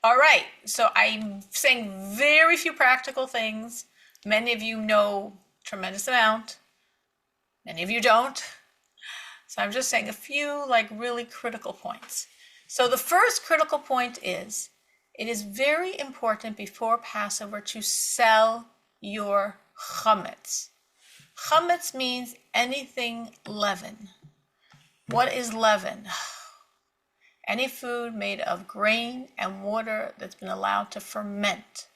All right, so I'm saying very few practical things. Many of you know tremendous amount. Many of you don't. So I'm just saying a few like really critical points. So the first critical point is it is very important before Passover to sell your chametz. Chametz means anything leaven. What is leaven? Any food made of grain and water that's been allowed to ferment,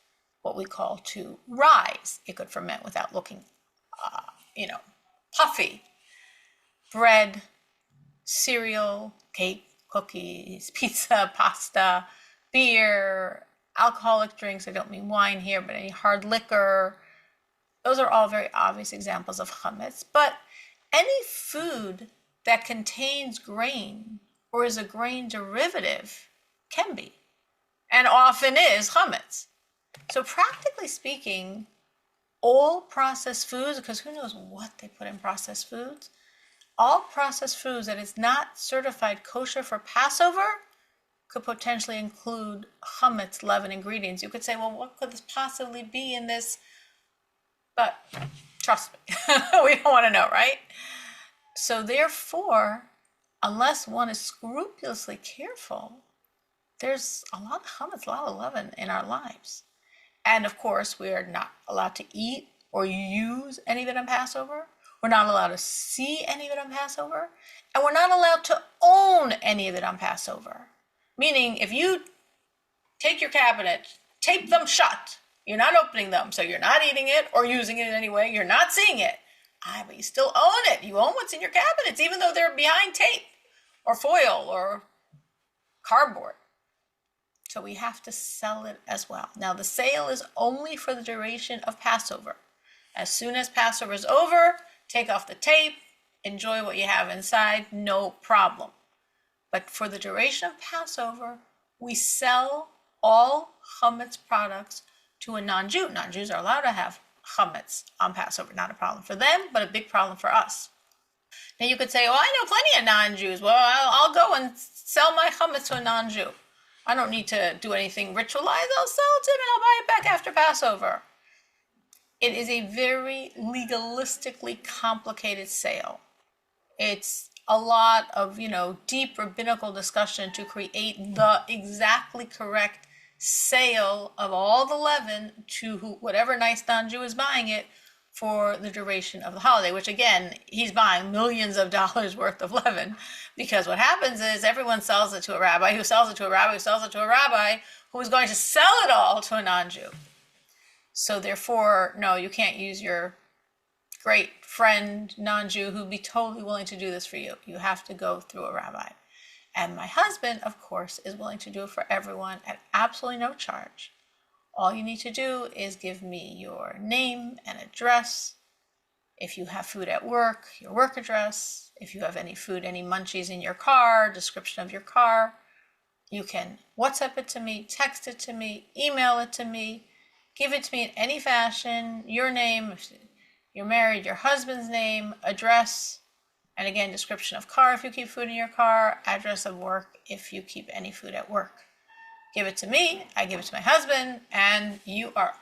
what we call to rise. It could ferment without looking, puffy. Bread, cereal, cake, cookies, pizza, pasta, beer, alcoholic drinks. I don't mean wine here, but any hard liquor. Those are all very obvious examples of chametz. But any food that contains grain or is a grain derivative can be, and often is, chametz. So practically speaking, all processed foods, because who knows what they put in processed foods, all processed foods that is not certified kosher for Passover could potentially include chametz, leaven ingredients. You could say, well, what could this possibly be in this? But trust me, we don't want to know, right? So therefore, unless one is scrupulously careful, there's a lot of chametz, a lot of leaven in our lives. And of course, we are not allowed to eat or use any of it on Passover. We're not allowed to see any of it on Passover. And we're not allowed to own any of it on Passover. Meaning, if you take your cabinet, tape them shut, you're not opening them, so you're not eating it or using it in any way, you're not seeing it. But you still own it. You own what's in your cabinets, even though they're behind tape or foil or cardboard. So we have to sell it as well. Now, the sale is only for the duration of Passover. As soon as Passover is over, take off the tape, enjoy what you have inside, no problem. But for the duration of Passover, we sell all chametz products to a non-Jew. Non-Jews are allowed to have chametz on Passover. Not a problem for them, but a big problem for us. Now you could say, oh, I know plenty of non-Jews. Well, I'll go and sell my chametz to a non-Jew. I don't need to do anything ritualized. I'll sell it to him and I'll buy it back after Passover. It is a very legalistically complicated sale. It's a lot of, deep rabbinical discussion to create the exactly correct sale of all the leaven to whatever nice non-Jew is buying it for the duration of the holiday, which again, he's buying millions of dollars worth of leaven, because what happens is everyone sells it to a rabbi who sells it to a rabbi who sells it to a rabbi who is going to sell it all to a non-Jew. So therefore, no, you can't use your great friend non-Jew who'd be totally willing to do this for you. You have to go through a rabbi. And my husband, of course, is willing to do it for everyone at absolutely no charge. All you need to do is give me your name and address. If you have food at work, your work address. If you have any food, any munchies in your car, description of your car. You can WhatsApp it to me, text it to me, email it to me, give it to me in any fashion, your name, if you're married, your husband's name, address, and again, description of car if you keep food in your car, address of work if you keep any food at work. Give it to me, I give it to my husband, and you are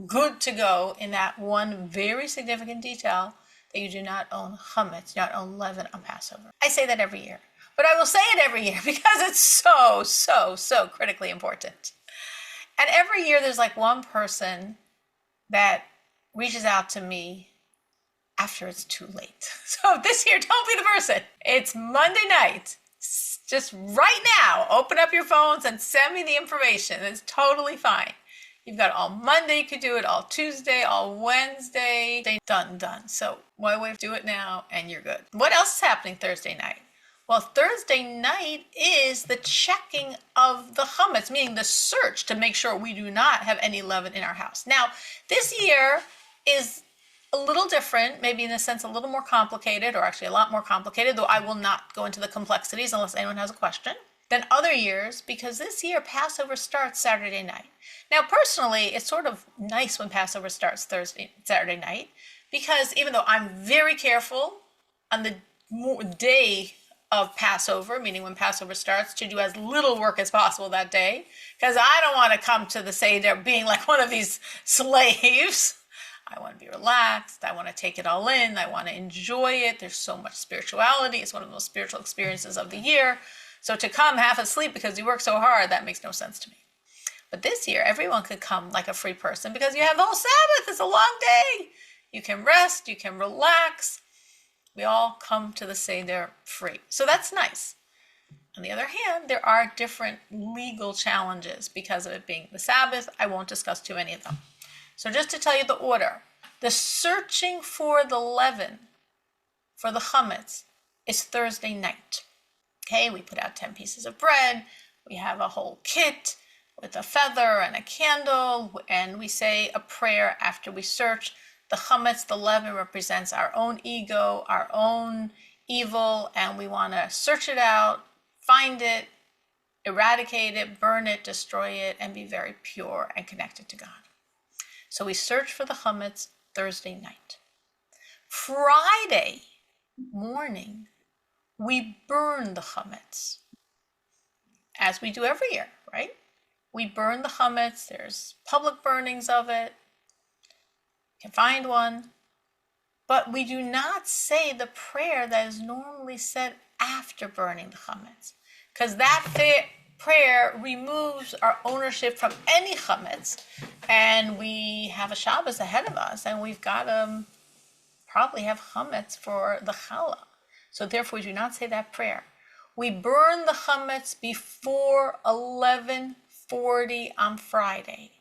good to go in that one very significant detail that you do not own chametz, you do not own leaven on Passover. I say that every year, but I will say it every year because it's so critically important. And every year there's like one person that reaches out to me after it's too late. So this year, don't be the person. It's Monday night. Just right now, open up your phones and send me the information. It's totally fine. You've got all Monday, you could do it all Tuesday, all Wednesday, done. So why wait? Do it now and you're good. What else is happening Thursday night? Well, Thursday night is the checking of the chametz, meaning the search to make sure we do not have any leaven in our house. Now, this year is a little different, maybe in a sense a little more complicated, or actually a lot more complicated, though I will not go into the complexities unless anyone has a question, than other years, because this year Passover starts Saturday night. Now, personally, it's sort of nice when Passover starts Saturday night, because even though I'm very careful on the day of Passover, meaning when Passover starts, to do as little work as possible that day, because I don't want to come to the Seder being like one of these slaves. I want to be relaxed. I want to take it all in. I want to enjoy it. There's so much spirituality. It's one of the most spiritual experiences of the year. So to come half asleep because you work so hard, that makes no sense to me. But this year, everyone could come like a free person because you have the whole Sabbath. It's a long day. You can rest. You can relax. We all come to the Seder free. So that's nice. On the other hand, there are different legal challenges because of it being the Sabbath. I won't discuss too many of them. So just to tell you the order, the searching for the leaven, for the chametz, is Thursday night. Okay, we put out 10 pieces of bread. We have a whole kit with a feather and a candle, and we say a prayer after we search. The chametz, the leaven, represents our own ego, our own evil, and we want to search it out, find it, eradicate it, burn it, destroy it, and be very pure and connected to God. So we search for the chametz Thursday night. Friday morning, we burn the chametz, as we do every year, right? We burn the chametz. There's public burnings of it. You can find one. But we do not say the prayer that is normally said after burning the chametz, because that prayer removes our ownership from any chametz, and we have a Shabbos ahead of us, and we've got to probably have chametz for the challah. So therefore, we do not say that prayer. We burn the chametz before 11:40 on Friday.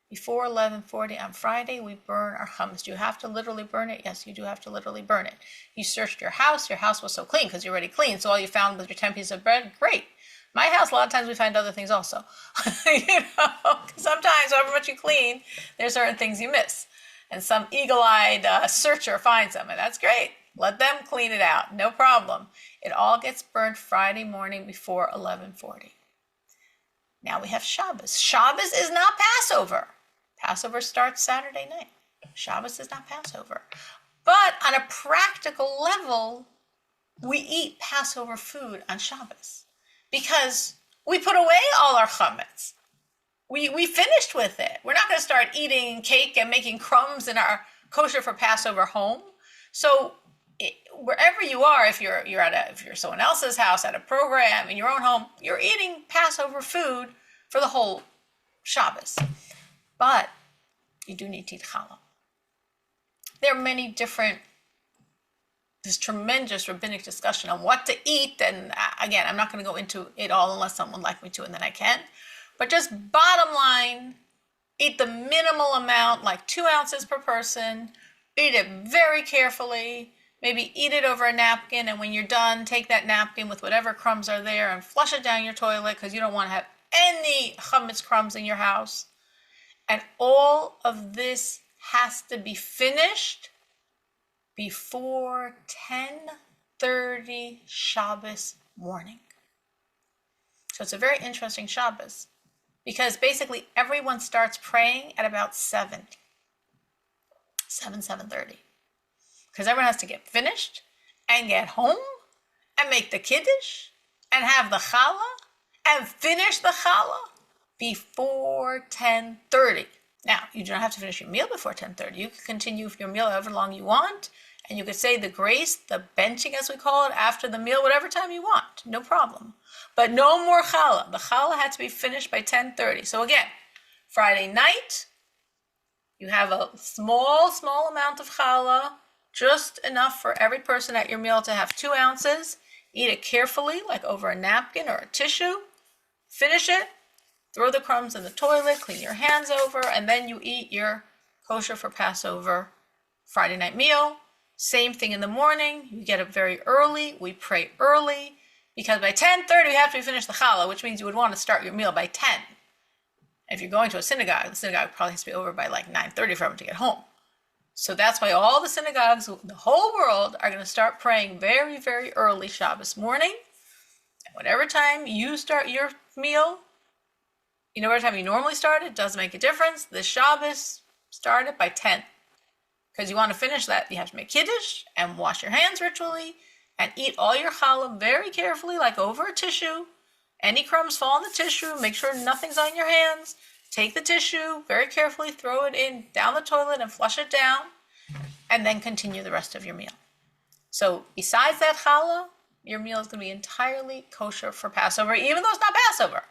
Before 11:40 on Friday, we burn our chametz. Do you have to literally burn it? Yes, you do have to literally burn it. You searched your house was so clean because you're already clean, so all you found was your 10 pieces of bread, great. My house, a lot of times we find other things also. Sometimes, however much you clean, there's certain things you miss. And some eagle-eyed searcher finds them, and that's great. Let them clean it out, no problem. It all gets burnt Friday morning before 11:40. Now we have Shabbos. Shabbos is not Passover. Passover starts Saturday night. Shabbos is not Passover. But on a practical level, we eat Passover food on Shabbos because we put away all our chametz. We finished with it. We're not going to start eating cake and making crumbs in our kosher for Passover home. So wherever you are, if you're someone else's house at a program in your own home, you're eating Passover food for the whole Shabbos. But you do need to eat challah. There are many different. There's tremendous rabbinic discussion on what to eat, and again, I'm not going to go into it all unless someone would like me to, and then I can. But just bottom line, eat the minimal amount, like 2 ounces per person. Eat it very carefully. Maybe eat it over a napkin, and when you're done, take that napkin with whatever crumbs are there and flush it down your toilet because you don't want to have any chametz crumbs in your house. And all of this has to be finished before 10:30 Shabbos morning. So it's a very interesting Shabbos because basically everyone starts praying at about 7:30. Because everyone has to get finished and get home and make the kiddush and have the challah and finish the challah before 10:30. Now, you do not have to finish your meal before 10:30. You can continue your meal however long you want, and you could say the grace, the benching as we call it, after the meal, whatever time you want, no problem. But no more challah. The challah had to be finished by 10:30. So again, Friday night, you have a small amount of challah, just enough for every person at your meal to have 2 ounces. Eat it carefully, like over a napkin or a tissue. Finish it. Throw the crumbs in the toilet, clean your hands over, and then you eat your kosher for Passover Friday night meal. Same thing in the morning. You get up very early. We pray early because by 10:30 we have to finish the challah, which means you would want to start your meal by 10. If you're going to a synagogue, the synagogue probably has to be over by like 9:30 for everyone to get home. So that's why all the synagogues, the whole world, are going to start praying very, very early Shabbos morning. And whatever time you start your meal, whatever time you normally start it, doesn't make a difference. The Shabbos, start it by 10. Because you want to finish that, you have to make kiddush and wash your hands ritually and eat all your challah very carefully, like over a tissue. Any crumbs fall on the tissue, make sure nothing's on your hands. Take the tissue, very carefully throw it in down the toilet and flush it down, and then continue the rest of your meal. So besides that challah, your meal is going to be entirely kosher for Passover, even though it's not Passover.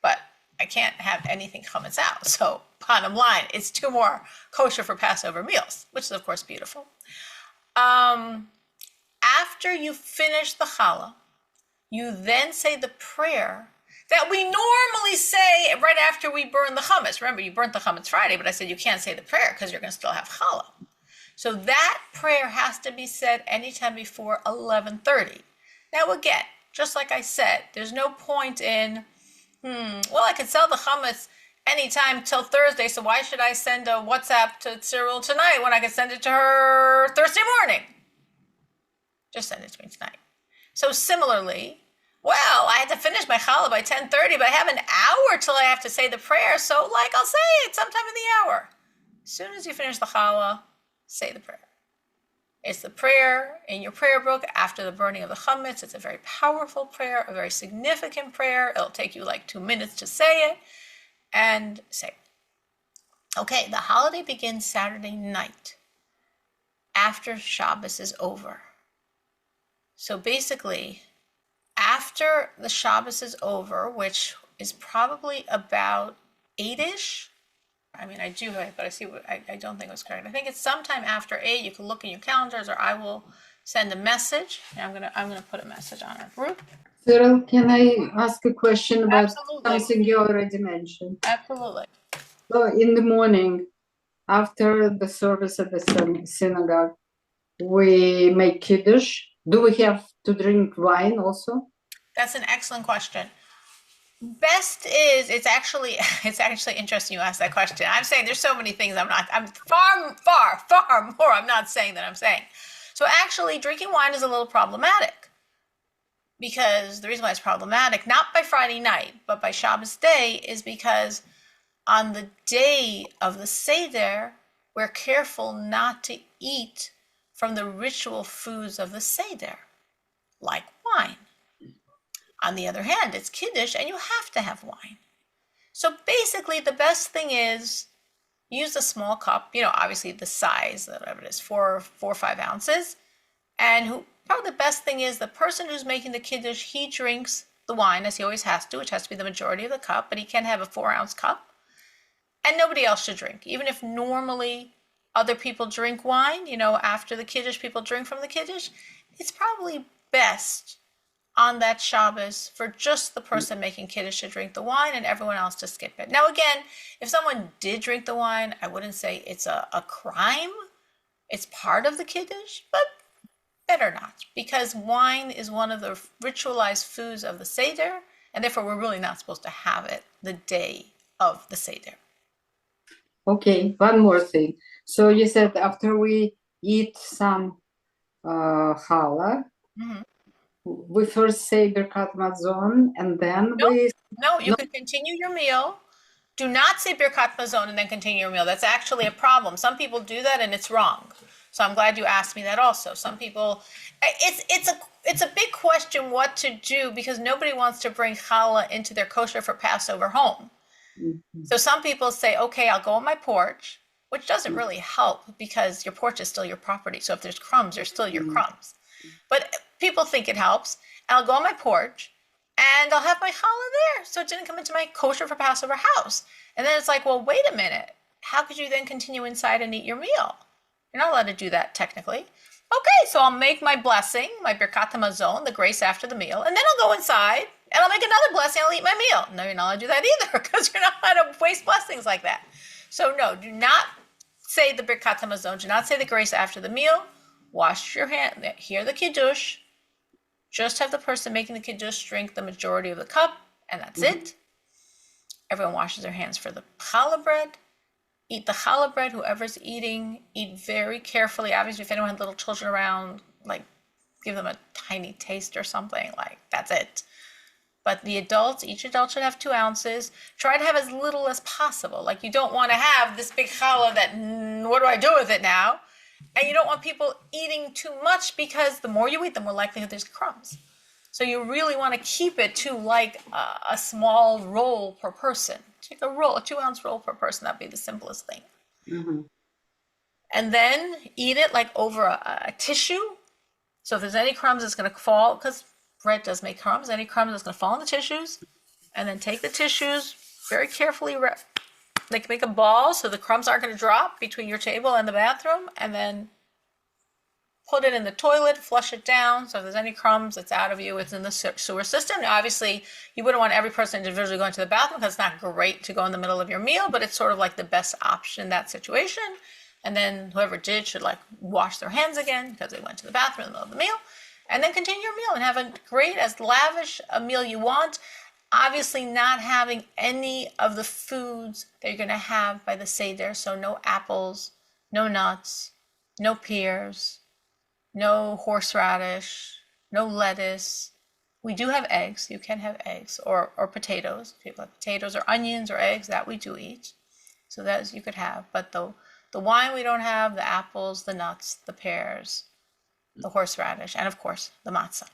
But I can't have anything chametz out. So bottom line, it's 2 more kosher for Passover meals, which is of course beautiful. After you finish the challah, you then say the prayer that we normally say right after we burn the chametz. Remember, you burnt the chametz Friday, but I said you can't say the prayer because you're going to still have challah. So that prayer has to be said anytime before 11:30. Now again, just like I said, there's no point in, well, I could sell the chametz anytime till Thursday, so why should I send a WhatsApp to Cyril tonight when I could send it to her Thursday morning? Just send it to me tonight. So similarly, well, I had to finish my challah by 10:30, but I have an hour till I have to say the prayer, so I'll say it sometime in the hour. As soon as you finish the challah, say the prayer. It's the prayer in your prayer book after the burning of the chametz. It's a very powerful prayer, a very significant prayer. It'll take you 2 minutes to say it, and say it. Okay, the holiday begins Saturday night after Shabbos is over. So basically, after the Shabbos is over, which is probably about 8-ish. I mean, I do have it, but I don't think it was correct. I think it's sometime after 8. You can look in your calendars, or I will send a message. And I'm gonna put a message on our group. Cyril, can I ask a question about something you already mentioned? Absolutely. So in the morning, after the service at the synagogue, we make kiddush. Do we have to drink wine also? That's an excellent question. Best is, it's actually interesting you asked that question. I'm saying there's so many things I'm far more I'm not saying than I'm saying. So actually drinking wine is a little problematic, because the reason why it's problematic, not by Friday night, but by Shabbos day, is because on the day of the Seder, we're careful not to eat from the ritual foods of the Seder, like wine. On the other hand, it's Kiddush and you have to have wine. So basically the best thing is use a small cup, obviously the size, whatever it is, 4 or 5 ounces. And probably the best thing is the person who's making the Kiddush, he drinks the wine as he always has to, which has to be the majority of the cup, but he can have a 4-ounce cup. And nobody else should drink. Even if normally other people drink wine, after the Kiddush, people drink from the Kiddush, it's probably best on that Shabbos for just the person making Kiddush to drink the wine and everyone else to skip it. Now again, if someone did drink the wine, I wouldn't say it's a crime. It's part of the Kiddush, but better not, because wine is one of the ritualized foods of the Seder, and therefore we're really not supposed to have it the day of the Seder. Okay, one more thing. So you said after we eat some challah, we first say Birkat Mazon, and then you can continue your meal. Do not say Birkat Mazon and then continue your meal. That's actually a problem. Some people do that and it's wrong. So I'm glad you asked me that also. Some people, it's a big question what to do, because nobody wants to bring challah into their kosher for Passover home. So some people say, okay, I'll go on my porch, which doesn't really help because your porch is still your property. So if there's crumbs, there's still your crumbs. But people think it helps. And I'll go on my porch and I'll have my challah there, so it didn't come into my kosher for Passover house. And then it's like, well, wait a minute. How could you then continue inside and eat your meal? You're not allowed to do that technically. Okay, so I'll make my blessing, my Birkat Hamazon, the grace after the meal, and then I'll go inside and I'll make another blessing, I'll eat my meal. No, you're not allowed to do that either, because you're not allowed to waste blessings like that. So no, do not say the Birkat Hamazon, do not say the grace after the meal. Wash your hand, hear the Kiddush. Just have the person making the Kiddush drink the majority of the cup, and that's it. Everyone washes their hands for the challah bread. Eat the challah bread, whoever's eating, eat very carefully. Obviously, if anyone had little children around, give them a tiny taste or something, that's it. But the adults, each adult should have 2 ounces. Try to have as little as possible. You don't want to have this big challah that, what do I do with it now? And you don't want people eating too much because the more you eat, the more likelihood there's crumbs. So you really want to keep it to like a small roll per person. Take a roll, a 2-ounce roll per person. That'd be the simplest thing. Mm-hmm. And then eat it like over a tissue. So if there's any crumbs, it's going to fall, because bread does make crumbs. Any crumbs is going to fall in the tissues. And then take the tissues very carefully, like make a ball so the crumbs aren't going to drop between your table and the bathroom, and then put it in the toilet, flush it down. So if there's any crumbs, it's out of you, it's in the sewer system. Now, obviously, you wouldn't want every person individually going to the bathroom because it's not great to go in the middle of your meal, but it's sort of like the best option in that situation. And then whoever did should like wash their hands again because they went to the bathroom in the middle of the meal. And then continue your meal and have a great, as lavish a meal you want. Obviously not having any of the foods that you're going to have by the Seder. So no apples, no nuts, no pears, no horseradish, no lettuce. We do have eggs. You can have eggs or potatoes. If you have potatoes or onions or eggs, that we do eat. So that you could have. But the wine we don't have, the apples, the nuts, the pears, the horseradish, and of course the matzah.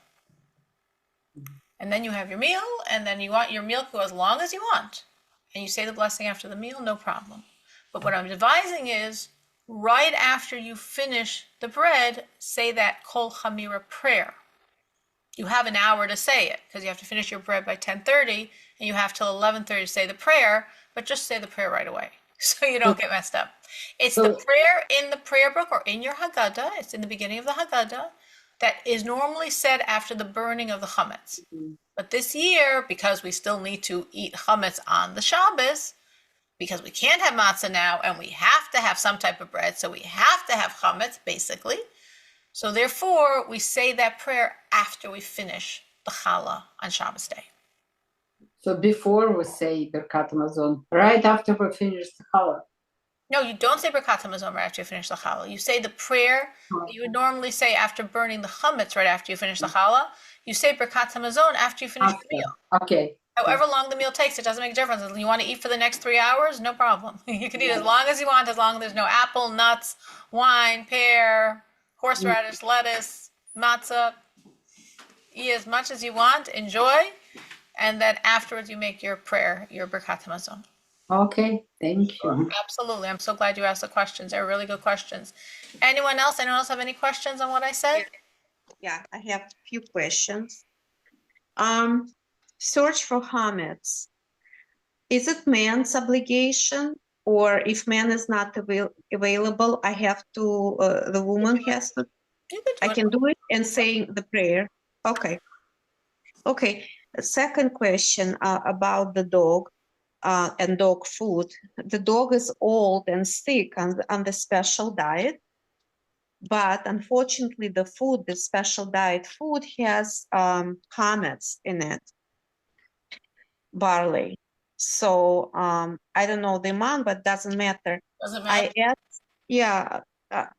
And then you have your meal, and then you want your meal to go as long as you want. And you say the blessing after the meal, no problem. But what I'm advising is, right after you finish the bread, say that Kol Chamira prayer. You have an hour to say it, because you have to finish your bread by 10:30, and you have till 11:30 to say the prayer, but just say the prayer right away, so you don't get messed up. It's the prayer in the prayer book or in your Haggadah, it's in the beginning of the Haggadah, that is normally said after the burning of the chametz. But this year, because we still need to eat chametz on the Shabbos, because we can't have matzah now, and we have to have some type of bread, so we have to have chametz, basically. So therefore, we say that prayer after we finish the challah on Shabbos day. So before we say Birkat Hamazon, right after we finish the challah. No, you don't say Birkat Hamazon right after you finish the challah. You say the prayer that you would normally say after burning the chametz right after you finish the challah. You say Birkat Hamazon after you finish the meal. Okay. However long the meal takes, it doesn't make a difference. If you want to eat for the next 3 hours, no problem. You can eat as long as you want, as long as there's no apple, nuts, wine, pear, horseradish, lettuce, matzah. Eat as much as you want, enjoy, and then afterwards you make your prayer, your Birkat Hamazon. Okay, thank you. Absolutely. I'm so glad you asked the questions. They're really good questions. Anyone else? Anyone else have any questions on what I said? Yeah, I have a few questions. Search for chametz. Is it man's obligation, or if man is not available, I have to, the woman has to, I can do it and saying the prayer. Okay. Okay. Second question about the dog and dog food. The dog is old and sick on the special diet. But unfortunately, the food, the special diet food, has chametz in it, barley. So I don't know the amount, but doesn't matter. Doesn't matter.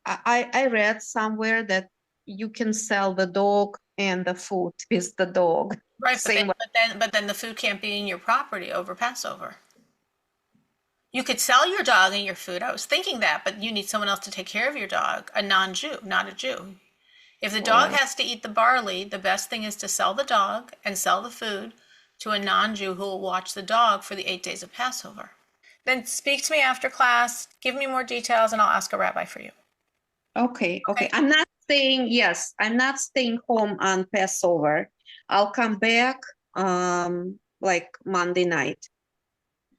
I read somewhere that you can sell the dog and the food with the dog. Right, but then the food can't be in your property over Passover. You could sell your dog and your food. I was thinking that, but you need someone else to take care of your dog, a non-Jew, not a Jew. If the dog has to eat the barley, the best thing is to sell the dog and sell the food to a non-Jew who will watch the dog for the 8 days of Passover. Then speak to me after class, give me more details, and I'll ask a rabbi for you. Okay. I'm not staying home on Passover. I'll come back like Monday night.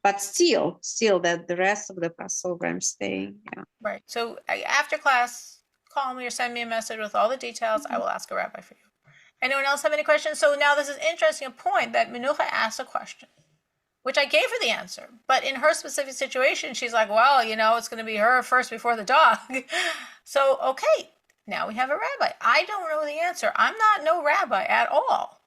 But still that the rest of the Passover I'm staying. Yeah. Right. So after class, call me or send me a message with all the details. I will ask a rabbi for you. Anyone else have any questions? So now this is interesting, a point that Menucha asked a question, which I gave her the answer. But in her specific situation, she's like, well, it's going to be her first before the dog. So, okay, now we have a rabbi. I don't know the answer. I'm not no rabbi at all.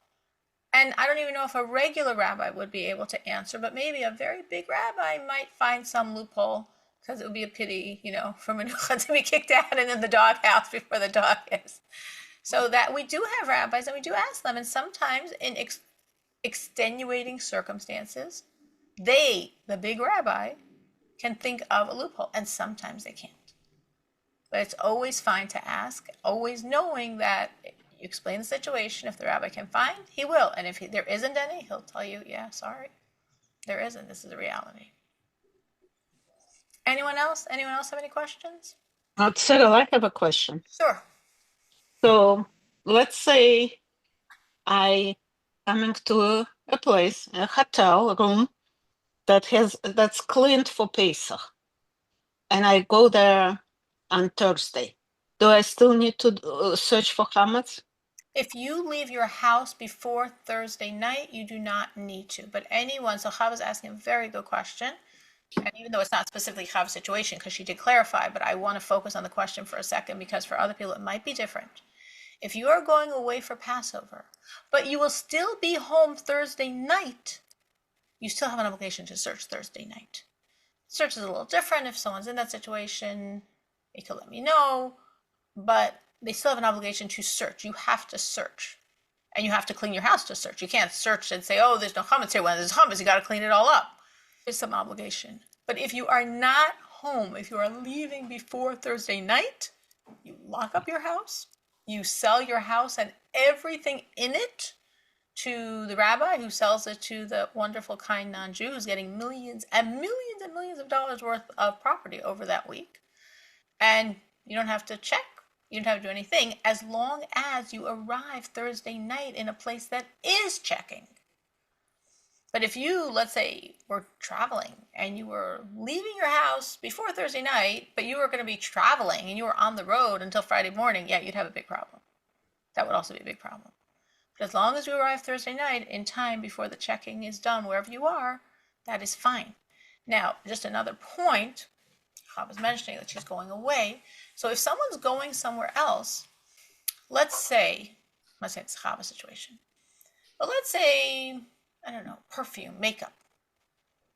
And I don't even know if a regular rabbi would be able to answer, but maybe a very big rabbi might find some loophole, because it would be a pity, for Menucha to be kicked out and in the doghouse before the dog is. So that we do have rabbis and we do ask them, and sometimes in extenuating circumstances, the big rabbi, can think of a loophole, and sometimes they can't. But it's always fine to ask, always knowing that you explain the situation. If the rabbi can find, he will. And if there isn't any, he'll tell you, yeah, sorry, there isn't. This is a reality. Anyone else? Anyone else have any questions? Cyril, I have a question. Sure. So let's say I coming to a place, a hotel room that's cleaned for Pesach, and I go there on Thursday. Do I still need to search for chametz? If you leave your house before Thursday night, you do not need to. But anyone, so Chava's asking a very good question. And even though it's not specifically Chava's situation, because she did clarify, but I want to focus on the question for a second, because for other people it might be different. If you are going away for Passover, but you will still be home Thursday night, you still have an obligation to search Thursday night. Search is a little different. If someone's in that situation, they could let me know, but they still have an obligation to search. You have to search. And you have to clean your house to search. You can't search and say, oh, there's no chametz here. When there's chametz, you got to clean it all up. There's some obligation. But if you are not home, if you are leaving before Thursday night, you lock up your house, you sell your house and everything in it to the rabbi who sells it to the wonderful, kind non-Jew who's getting millions and millions and millions of dollars worth of property over that week. And you don't have to check. You don't have to do anything as long as you arrive Thursday night in a place that is checking. But if you, let's say, were traveling and you were leaving your house before Thursday night, but you were going to be traveling and you were on the road until Friday morning, yeah, you'd have a big problem. That would also be a big problem. But as long as you arrive Thursday night in time before the checking is done wherever you are, that is fine. Now, just another point, I was mentioning that she's going away. So if someone's going somewhere else, let's say it's a Chava situation, but let's say, I don't know, perfume, makeup,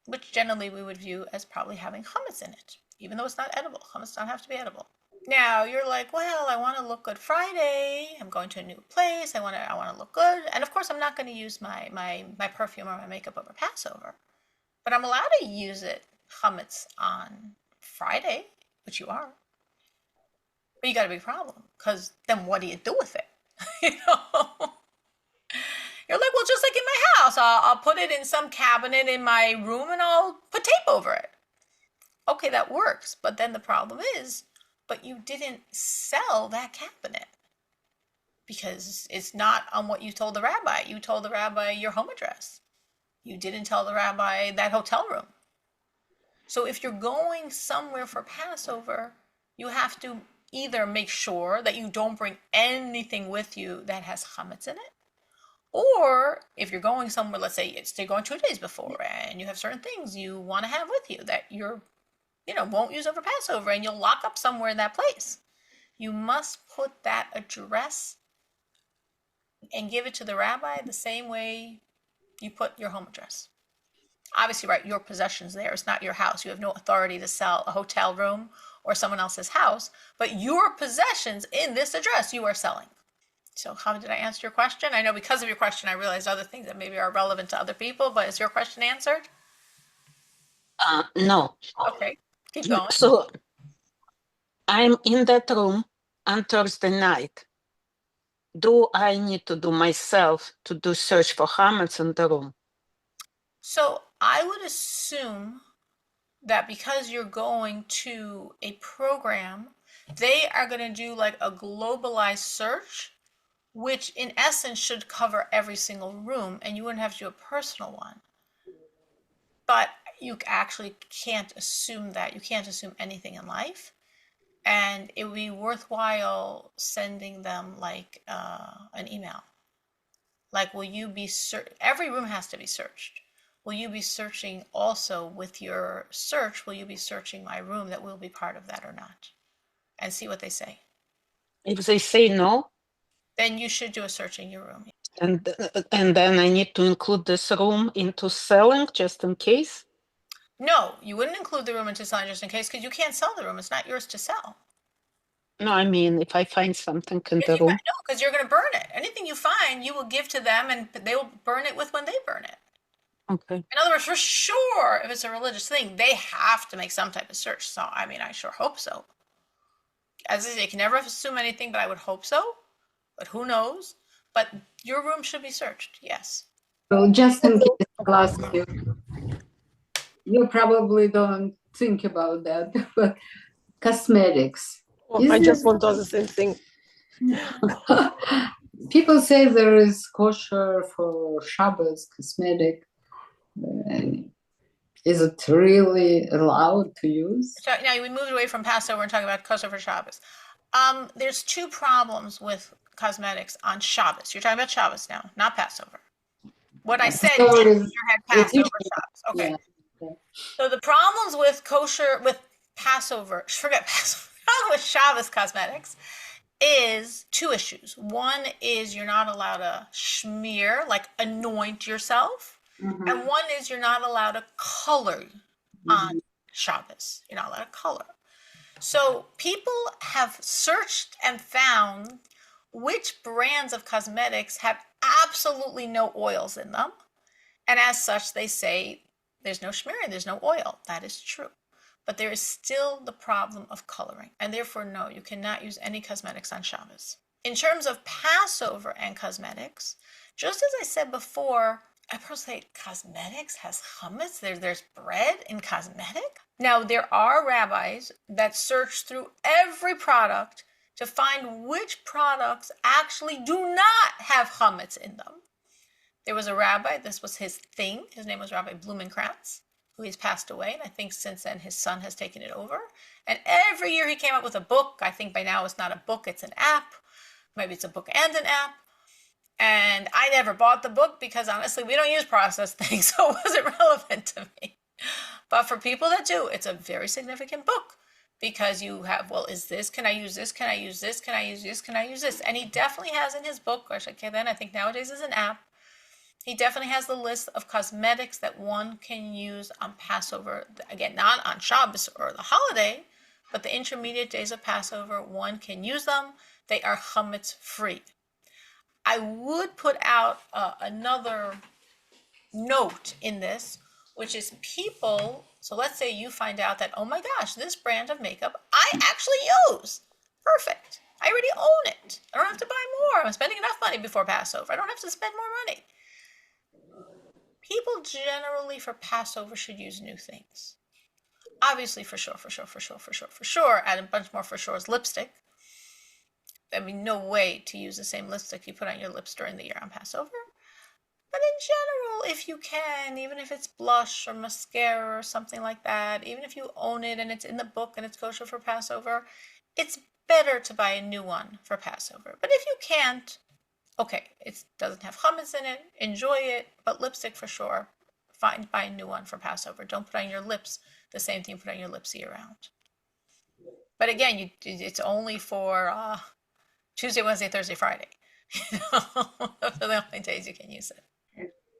which generally we would view as probably having chametz in it, even though it's not edible. Chametz don't have to be edible. Now you're like, well, I want to look good Friday. I'm going to a new place. I want to look good, and of course, I'm not going to use my perfume or my makeup over Passover, but I'm allowed to use it chametz on Friday, which you are. But you got a big problem, because then what do you do with it? you know, you're like, well, just like in my house, I'll put it in some cabinet in my room and I'll put tape over it. Okay, that works, but then the problem is, but you didn't sell that cabinet because it's not on what you told the rabbi. You told the rabbi your home address. You didn't tell the rabbi that hotel room. So if you're going somewhere for Passover, you have to either make sure that you don't bring anything with you that has chametz in it, or if you're going somewhere, let's say you're going 2 days before and you have certain things you want to have with you that you're, won't use over Passover, and you'll lock up somewhere in that place. You must put that address and give it to the rabbi the same way you put your home address. Obviously, right, your possessions there. It's not your house. You have no authority to sell a hotel room or someone else's house, but your possessions in this address you are selling. So how did I answer your question? I know because of your question, I realized other things that maybe are relevant to other people, but is your question answered? No. Okay, keep going. So I'm in that room on Thursday night. Do I need to do myself to do search for chametz in the room? So I would assume that because you're going to a program, they are going to do like a globalized search, which in essence should cover every single room, and you wouldn't have to do a personal one. But you actually can't assume that. You can't assume anything in life. And it would be worthwhile sending them like an email. Like, will you be every room has to be searched. Will you be searching also with your search? Will you be searching my room that will be part of that or not? And see what they say. If they say no, then you should do a search in your room. and then I need to include this room into selling just in case? No, you wouldn't include the room into selling just in case, because you can't sell the room. It's not yours to sell. No, I mean, if I find something in the room. No, because you're going to burn it. Anything you find, you will give to them, and they will burn it with when they burn it. Okay. In other words, for sure, if it's a religious thing, they have to make some type of search. So, I mean, I sure hope so. As I say, you can never assume anything, but I would hope so. But who knows? But your room should be searched, yes. So just in case I'll ask you, you probably don't think about that, but cosmetics. I just want to ask the same thing. People say there is kosher for Shabbos cosmetic. Is it really allowed to use? So now we moved away from Passover and talking about kosher for Shabbos. There's two problems with cosmetics on Shabbos. You're talking about Shabbos now, not Passover. What I said So did is- in your head Passover, Shabbos. Okay. Yeah. So the problems with kosher, with Passover, forget Passover, with Shabbos cosmetics is two issues. One is you're not allowed to schmear, like anoint yourself. Mhm. And one is you're not allowed to color on Shabbos. You're not allowed to color. So people have searched and found which brands of cosmetics have absolutely no oils in them. And as such, they say there's no schmearing, there's no oil. That is true. But there is still the problem of coloring. And therefore, no, you cannot use any cosmetics on Shabbos. In terms of Passover and cosmetics, just as I said before, I personally say cosmetics has chametz. There's bread in cosmetic. Now, there are rabbis that search through every product to find which products actually do not have chametz in them. There was a rabbi, this was his thing. His name was Rabbi Blumenkrantz, who has passed away. And I think since then his son has taken it over. And every year he came up with a book. I think by now it's not a book, it's an app. Maybe it's a book and an app. And I never bought the book because honestly, we don't use processed things, so it wasn't relevant to me. But for people that do, it's a very significant book because you have, well, is this, can I use this? Can I use this? Can I use this? Can I use this? And he definitely has in his book, or okay, then I think nowadays is an app. He definitely has the list of cosmetics that one can use on Passover. Again, not on Shabbos or the holiday, but the intermediate days of Passover, one can use them. They are chametz free. I would put out another note in this, which is people, so let's say you find out that, oh my gosh, this brand of makeup I actually use. Perfect. I already own it. I don't have to buy more. I'm spending enough money before Passover. I don't have to spend more money. People generally for Passover should use new things. Obviously, for sure, add a bunch more for sure is lipstick. I mean, no way to use the same lipstick you put on your lips during the year on Passover. But in general, if you can, even if it's blush or mascara or something like that, even if you own it and it's in the book and it's kosher for Passover, it's better to buy a new one for Passover. But if you can't, okay, it doesn't have chametz in it, enjoy it, but lipstick for sure, buy a new one for Passover. Don't put on your lips the same thing you put on your lips year round. But again, it's only for Tuesday, Wednesday, Thursday, Friday. Those are the only days you can use it.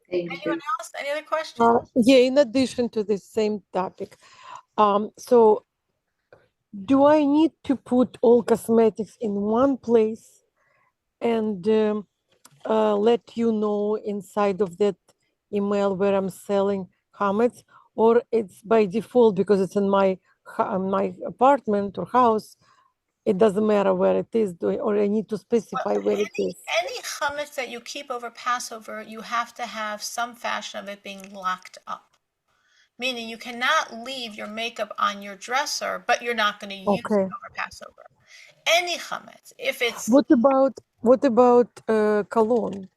Anyone else? Any other questions? Yeah, in addition to this same topic, so do I need to put all cosmetics in one place and let you know inside of that email where I'm selling chametz, or it's by default because it's in my apartment or house? It doesn't matter where it is, or I need to specify where it is. Any chametz that you keep over Passover, you have to have some fashion of it being locked up. Meaning you cannot leave your makeup on your dresser, but you're not going to use it over Passover. Any chametz, if it's... What about cologne?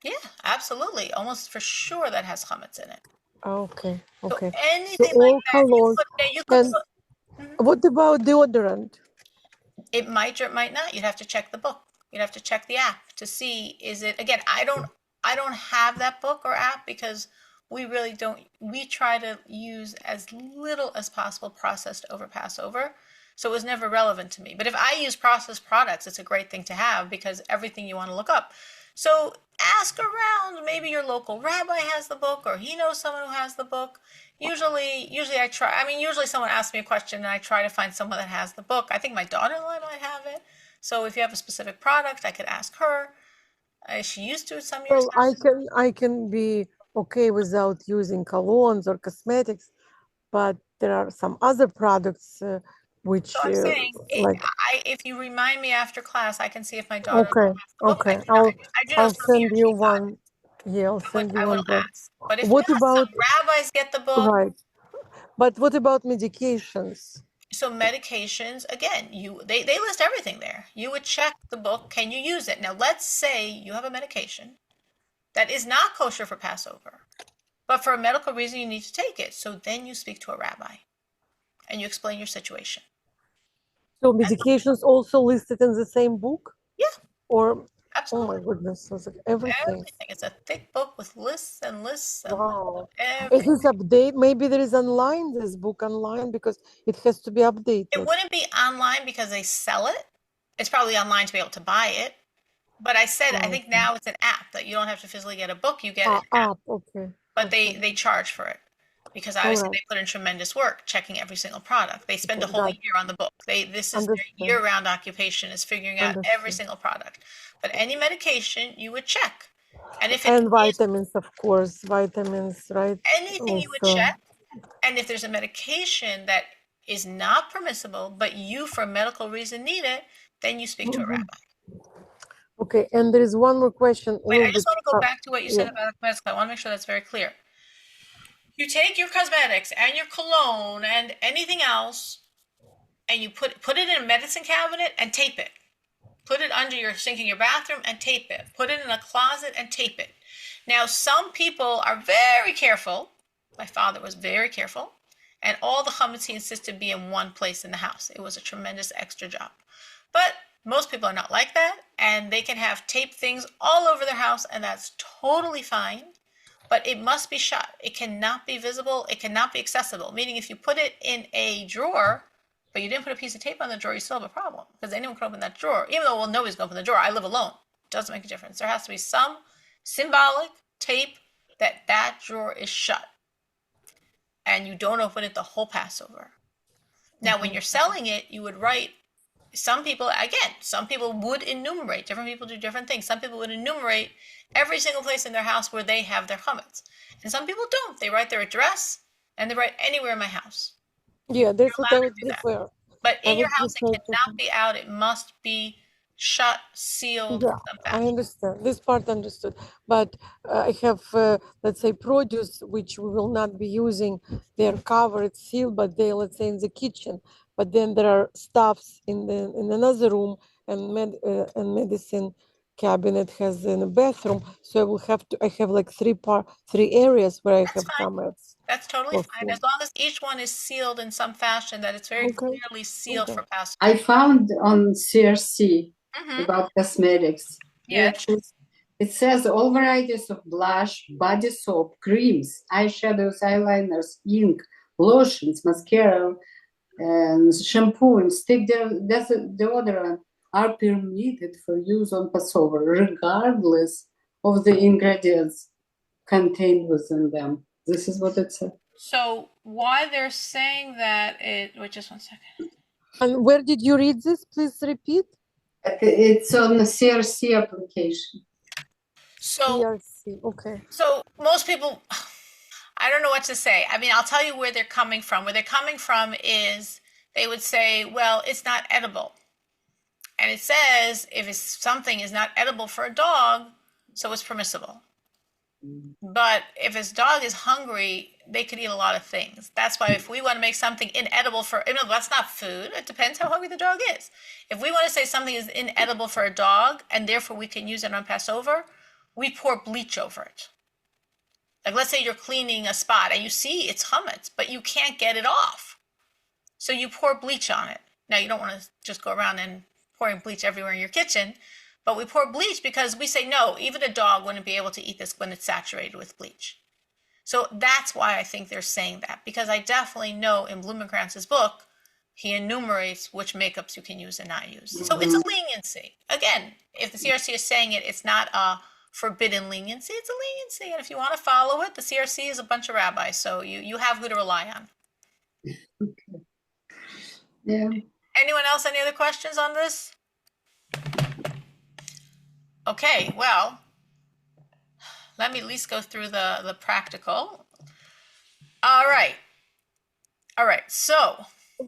Yeah, absolutely. Almost for sure that has chametz in it. Okay. So anything so like that, you could and put... What about deodorant? It might or it might not. You'd have to check the book. You'd have to check the app to see, is it, again, I don't have that book or app because we really don't, we try to use as little as possible processed over Passover. So it was never relevant to me. But if I use processed products, it's a great thing to have because everything you want to look up. So ask around. Maybe your local rabbi has the book or he knows someone who has the book. Usually I try, usually someone asks me a question and I try to find someone that has the book. I think my daughter-in-law might have it. So if you have a specific product, I could ask her. She used to some years. Well, I can be okay without using colognes or cosmetics, but there are some other products which So I'm saying, like if you remind me after class, I can see if my daughter okay, has the book. okay. I do know I'll some send here you she got one. Yeah, I'll send you I one. will But ask. But if what not, some about rabbis get the book. right? But what about medications? So medications, again, they list everything there. You would check the book. Can you use it? Now, let's say you have a medication that is not kosher for Passover, but for a medical reason you need to take it. So then you speak to a rabbi and you explain your situation. So medications also listed in the same book, Yeah, or oh absolutely. my goodness, it's like everything. Everything. It's a thick book with lists and lists and lists of Wow. Is everything. this update? Maybe there is online, this book online, because it has to be It updated. wouldn't be online because they sell it. It's probably online to be able to buy it. But I said, I think now it's an app that you don't have to physically get a book, you get an app. Okay. But Okay. they charge for it because All obviously right. they put in tremendous work checking every single product. They spend a Okay, whole got it. year on the book. This is their Understood. year-round occupation is figuring out every Understood. single product. But any medication you would check. And if it And is vitamins, of course, vitamins, right? anything you would Also, check, and if there's a medication that is not permissible, but you for a medical reason need it, then you speak to a rabbi. okay. And there is one more question. A Wait, little I just bit. want to go back to what you said Yeah. about cosmetics. I want to make sure that's very clear. You take your cosmetics and your cologne and anything else, and you put it in a medicine cabinet and tape it. Put it under your sink in your bathroom and tape it. Put it in a closet and tape it. Now, some people are very careful. My father was very careful. And all the chametz he insisted be in one place in the house. It was a tremendous extra job. But most people are not like that. And they can have taped things all over their house, and that's totally fine. But it must be shut. It cannot be visible. It cannot be accessible. Meaning, if you put it in a drawer, but you didn't put a piece of tape on the drawer, you still have a problem because anyone can open that drawer. Even though, well, nobody's going to open the drawer. I live alone. It doesn't make a difference. There has to be some symbolic tape that drawer is shut and you don't open it the whole Passover. Now, when you're selling it, you would write. Some people would enumerate. Different people do different things. Some people would enumerate every single place in their house where they have their chametz, and some people don't. They write their address and they write anywhere in my house. Yeah, that's You're what I allowed would to do that. prefer. But I in your would house, it prefer to. cannot be out. It must be shut, sealed, Yeah, some I fashion. understand. This part understood. But I have, let's say, produce which we will not be using. They're covered, sealed, but they, let's say, in the kitchen. But then there are stuffs in another room, and and medicine cabinet has in a bathroom. So I will have to. I have like three areas where I That's have fine. comments. That's totally fine. As long as each one is sealed in some fashion, that it's very Okay. clearly sealed Okay. for Passover. I found on CRC Mm-hmm. about cosmetics Yes. that it says all varieties of blush, body soap, creams, eyeshadows, eyeliners, ink, lotions, mascara, and shampoo and stick deodorant are permitted for use on Passover, regardless of the ingredients contained within them. This is what it said. So why they're saying that wait, just one second. And where did you read this? Please repeat. It's on the CRC application. So CRC. Okay. So most people, I don't know what to say. I mean, I'll tell you where they're coming from. Where they're coming from is they would say, well, it's not edible. And it says if something is not edible for a dog, so it's permissible. But if his dog is hungry, they could eat a lot of things. That's why if we want to make something inedible that's not food. It depends how hungry the dog is. If we want to say something is inedible for a dog and therefore we can use it on Passover, we pour bleach over it. Like let's say you're cleaning a spot and you see it's chametz, but you can't get it off. So you pour bleach on it. Now you don't want to just go around and pouring bleach everywhere in your kitchen, but we pour bleach because we say, no, even a dog wouldn't be able to eat this when it's saturated with bleach. So that's why I think they're saying that, because I definitely know in Blumenkranz's book, he enumerates which makeups you can use and not use. Mm-hmm. So it's a leniency. Again, if the CRC is saying it, it's not a forbidden leniency, it's a leniency. And if you want to follow it, the CRC is a bunch of rabbis, so you have who to rely on. Okay. Yeah. Anyone else, any other questions on this? Okay, well, let me at least go through the practical. All right, so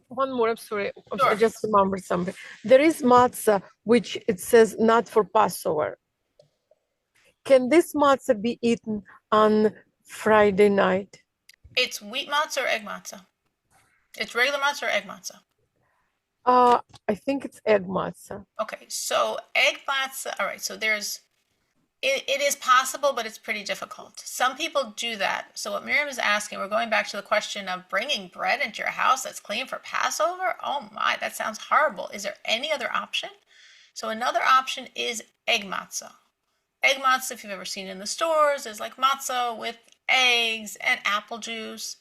one more. I'm sorry. I Sure. just remembered something. There is matzah, which it says not for Passover. Can this matzah be eaten on Friday night? It's wheat matzah or egg matzah? It's regular matzah or egg matzah? I think it's egg matzah. Okay, so egg matzah. All right, so it is possible, but it's pretty difficult. Some people do that. So what Miriam is asking, we're going back to the question of bringing bread into your house that's clean for Passover. Oh my, that sounds horrible. Is there any other option? So another option is egg matzah. Egg matzah, if you've ever seen it in the stores, is like matzah with eggs and apple juice,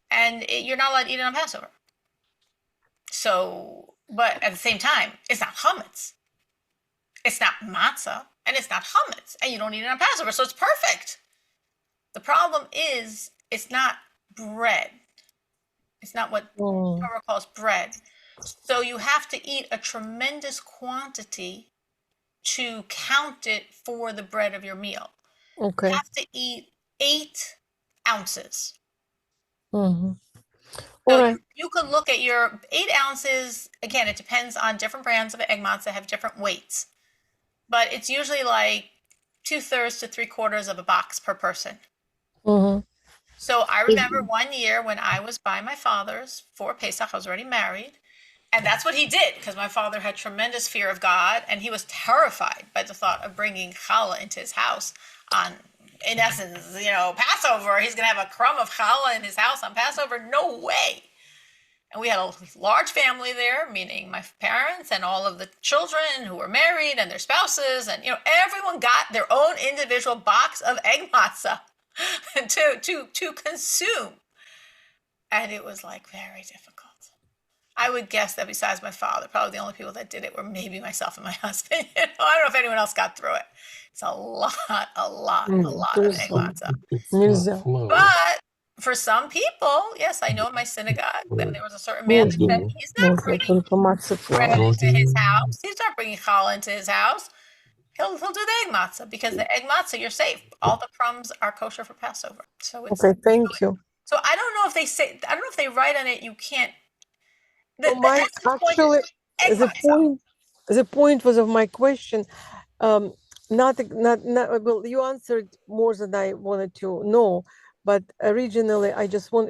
and you're not allowed to eat it on Passover. So, but at the same time, it's not chametz. It's not matzah, and it's not chametz, and you don't eat it on Passover, so it's perfect. The problem is, it's not bread. It's not what Torah calls bread. So you have to eat a tremendous quantity to count it for the bread of your meal. Okay. You have to eat 8 ounces. All So right. you could look at your 8 ounces. Again, it depends on different brands of egg matzah have different weights. But it's usually like 2/3 to 3/4 of a box per person. So I remember one year when I was by my father's for Pesach, I was already married. And that's what he did, because my father had tremendous fear of God, and he was terrified by the thought of bringing challah into his house on, in essence, Passover. He's going to have a crumb of challah in his house on Passover. No way. And we had a large family there, meaning my parents and all of the children who were married and their spouses. And, everyone got their own individual box of egg matzah to consume. And it was like very difficult. I would guess that besides my father, probably the only people that did it were maybe myself and my husband. I don't know if anyone else got through it. It's a lot of egg matzah. But for some people, yes, I know in my synagogue, then there was a certain man that said he's not bringing bread into his house. He's not bringing challah into his house. He'll do the egg matzah, because the egg matzah, you're safe. All the crumbs are kosher for Passover. So it's Okay, thank you. So I don't know if they write on it you can't. Actually, the point was of my question. Not well, you answered more than I wanted to know, but originally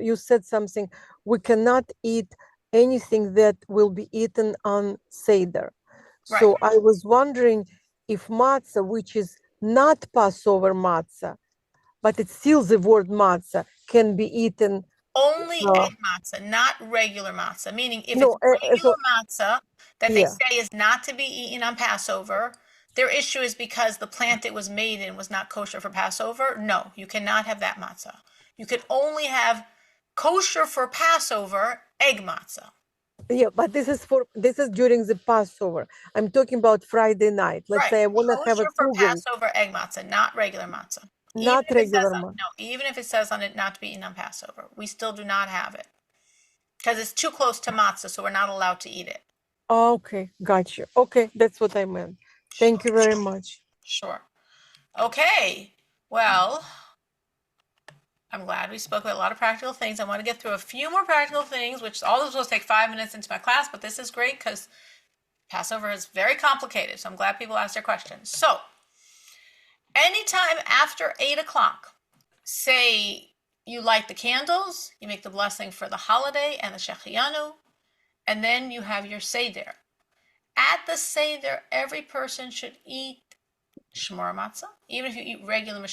you said something. We cannot eat anything that will be eaten on Seder. Right. So I was wondering if matzah, which is not Passover matzah, but it's still the word matzah, can be eaten. Only egg matzah, not regular matzah. Meaning, if it's regular matzah that they say is not to be eaten on Passover, their issue is because the plant it was made in was not kosher for Passover. No, you cannot have that matzah. You can only have kosher for Passover egg matzah. Yeah, but this is during the Passover. I'm talking about Friday night. Let's say I want to have a kosher for Passover egg matzah, not regular matzah. Not regular matzah. No, even if it says on it not to be eaten on Passover, we still do not have it, because it's too close to matzah, so we're not allowed to eat it. Okay, gotcha. Okay, that's what I meant. Thank you very much. Sure. Okay, well, I'm glad we spoke about a lot of practical things. I want to get through a few more practical things, which all this will take 5 minutes into my class, but this is great because Passover is very complicated, so I'm glad people asked their questions. So, anytime after 8 o'clock, say you light the candles, you make the blessing for the holiday and the Shehecheyanu, and then you have your Seder. At the Seder, every person should eat shmor matzah, even if you eat regular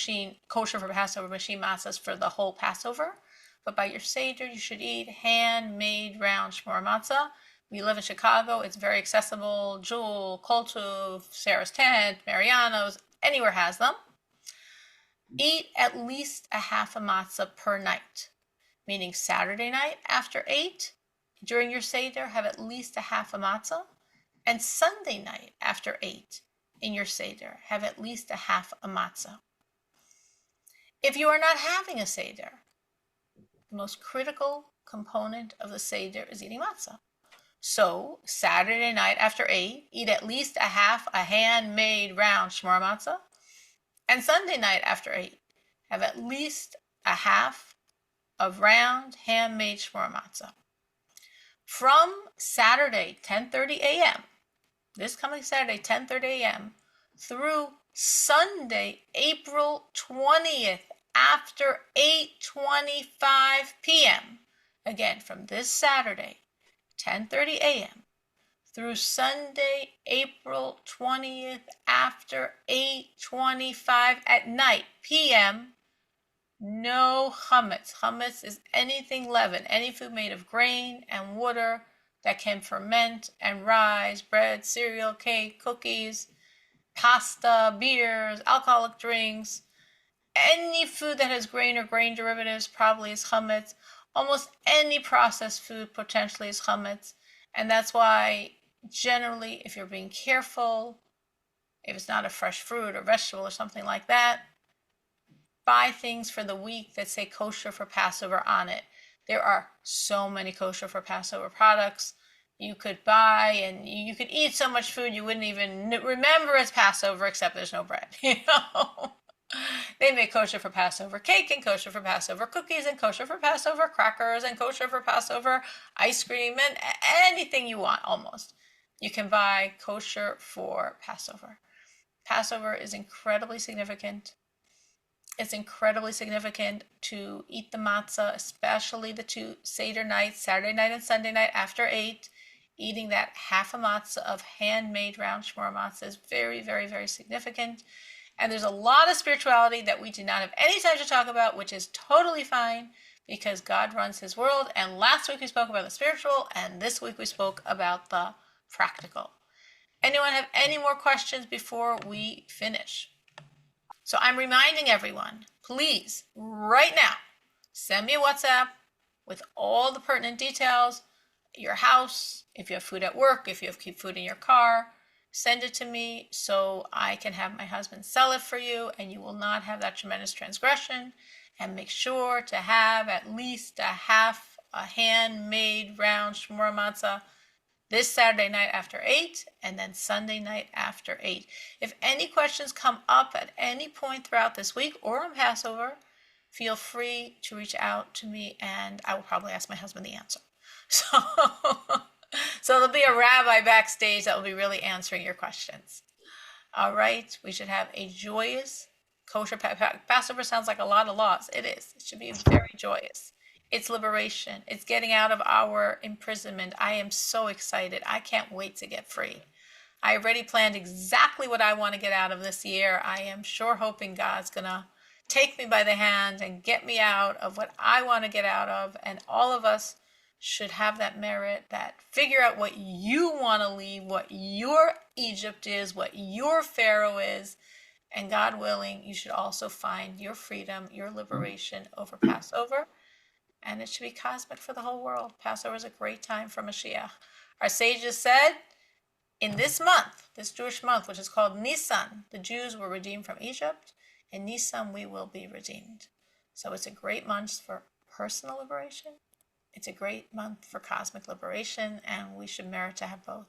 kosher for Passover machine matzahs for the whole Passover. But by your Seder, you should eat handmade round shmor matzah. We live in Chicago. It's very accessible. Jewel, Koltuv, Sarah's Tent, Mariano's, anywhere has them. Eat at least a half a matzah per night, meaning Saturday night after 8, during your Seder, have at least a half a matzah, and Sunday night after 8, in your Seder, have at least a half a matzah. If you are not having a Seder, the most critical component of the Seder is eating matzah. So, Saturday night after 8, eat at least a handmade round shmor matzah. And Sunday night after 8, have at least a half of round handmade shmor matzah. from Saturday, 10:30 a.m., this coming Saturday, 10:30 a.m., through Sunday, April 20th, after 8:25 p.m. Again, from this Saturday, 10:30 a.m., through Sunday, April 20th, after 8:25 at night p.m., no chametz. Chametz is anything leavened, any food made of grain and water that can ferment and rise, bread, cereal, cake, cookies, pasta, beers, alcoholic drinks. Any food that has grain or grain derivatives probably is chametz. Almost any processed food potentially is chametz. And that's why generally, if you're being careful, if it's not a fresh fruit or vegetable or something like that, buy things for the week that say kosher for Passover on it. There are so many kosher for Passover products you could buy, and you could eat so much food you wouldn't even remember it's Passover, except there's no bread. They make kosher for Passover cake, and kosher for Passover cookies, and kosher for Passover crackers, and kosher for Passover ice cream, and anything you want almost. You can buy kosher for Passover. Passover is incredibly significant. It's incredibly significant to eat the matzah, especially the two Seder nights, Saturday night and Sunday night after 8. Eating that half a matzah of handmade round shmur matzah is very, very, very significant. And there's a lot of spirituality that we do not have any time to talk about, which is totally fine because God runs his world. And last week we spoke about the spiritual, and this week we spoke about the practical. Anyone have any more questions before we finish? So I'm reminding everyone, please, right now, send me a WhatsApp with all the pertinent details, your house, if you have food at work, if you have keep food in your car, send it to me so I can have my husband sell it for you, and you will not have that tremendous transgression. And make sure to have at least a handmade round shmur matzah this Saturday night after 8, and then Sunday night after 8. If any questions come up at any point throughout this week or on Passover, feel free to reach out to me, and I will probably ask my husband the answer. So there'll be a rabbi backstage that will be really answering your questions. All right, we should have a joyous kosher Passover. Sounds like a lot of laws. It is. It should be very joyous. It's liberation. It's getting out of our imprisonment. I am so excited. I can't wait to get free. I already planned exactly what I want to get out of this year. I am sure hoping God's going to take me by the hand and get me out of what I want to get out of. And all of us should have that merit, that figure out what you want to leave, what your Egypt is, what your Pharaoh is. And God willing, you should also find your freedom, your liberation over Passover. And it should be cosmic for the whole world. Passover is a great time for Mashiach. Our sages said, in this month, this Jewish month, which is called Nisan, the Jews were redeemed from Egypt. In Nisan, we will be redeemed. So it's a great month for personal liberation. It's a great month for cosmic liberation, and we should merit to have both.